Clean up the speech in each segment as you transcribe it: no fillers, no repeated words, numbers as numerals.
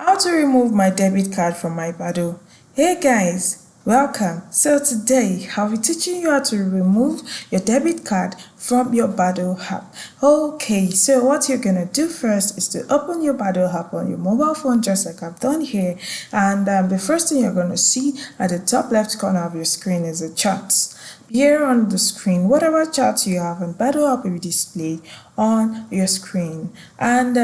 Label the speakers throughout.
Speaker 1: How to remove my debit card from my Badoo. Hey guys, welcome. So today I'll be teaching you how to remove your debit card from your Badoo app. Okay, so what you're gonna do first is to open your Badoo app on your mobile phone, just like I've done here. And the first thing you're gonna see at the top left corner of your screen is the charts. Here on the screen, whatever chart you have on Badoo app will be displayed on your screen. And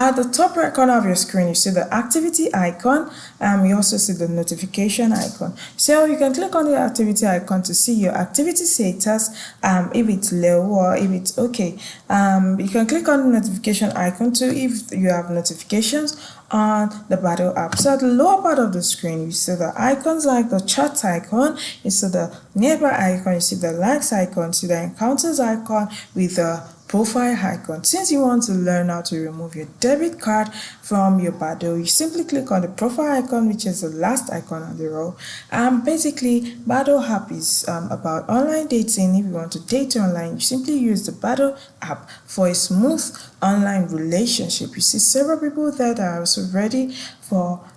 Speaker 1: at the top right corner of your screen, you see the activity icon. You also see the notification icon. So you can click on the activity icon to see your activity status, if it's low or if it's okay. You can click on the notification icon too if you have notifications on the Badoo app. So at the lower part of the screen, you see the icons like the chat icon, you see the nearby icon, you see the likes icon, you see the encounters icon with the profile icon. Since you want to learn how to remove your debit card from your Badoo, you simply click on the profile icon, which is the last icon on the row. Basically, Badoo app is about online dating. If you want to date online, you simply use the Badoo app for a smooth online relationship. You see several people there that are also ready for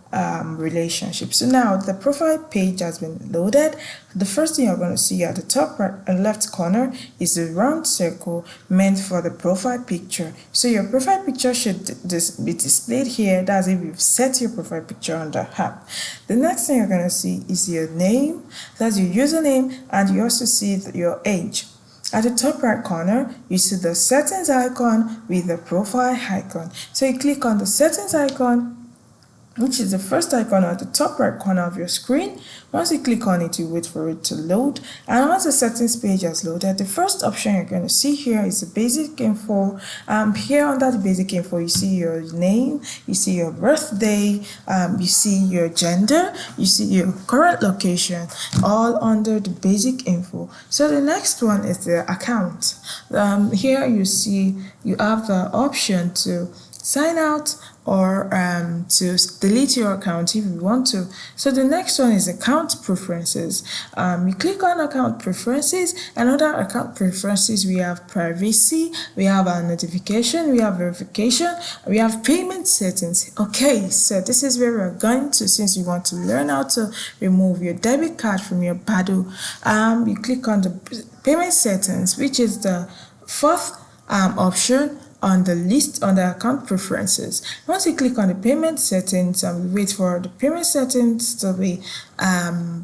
Speaker 1: relationship. So now the profile page has been loaded. The first thing you're going to see at the top right and left corner is the round circle meant for the profile picture. So your profile picture should be displayed here. That's if you've set your profile picture on the app. The next thing you're going to see is your name, that's your username, and you also see your age. At the top right corner, you see the settings icon with the profile icon. So you click on the settings icon, which is the first icon at the top right corner of your screen. Once you click on it, you wait for it to load. And once the settings page has loaded, the first option you're going to see here is the basic info. Here under the basic info, you see your name, you see your birthday, you see your gender, you see your current location, all under the basic info. So the next one is the account. Here you see you have the option to sign out or to delete your account if you want to. So the next one is account preferences. You click on account preferences, and under account preferences we have privacy, we have our notification, we have verification, we have payment settings. Okay, so this is where we're going to, since you want to learn how to remove your debit card from your Badoo. You click on the payment settings, which is the fourth option on the list on the account preferences. Once you click on the payment settings, and wait for the payment settings to be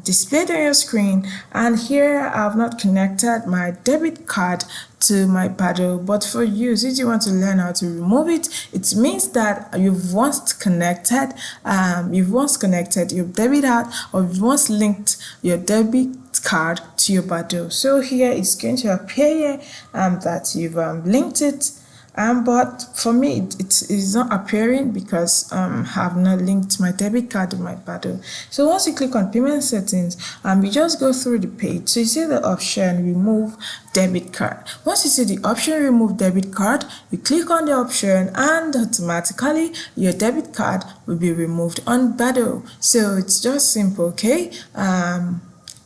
Speaker 1: displayed on your screen. And here I've not connected my debit card to my Badoo, but for you, since you want to learn how to remove it, it means that you've once connected your debit card, or you've once linked your debit card to your Badoo. So here it's going to appear here that you've linked it. But for me, it is not appearing because I have not linked my debit card to my Badoo. So once you click on payment settings, you just go through the page. So you see the option remove debit card. Once you see the option remove debit card, you click on the option and automatically your debit card will be removed on Badoo. So it's just simple, okay?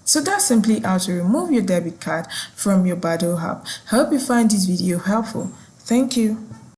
Speaker 1: So that's simply how to remove your debit card from your Badoo app. I hope you find this video helpful. Thank you.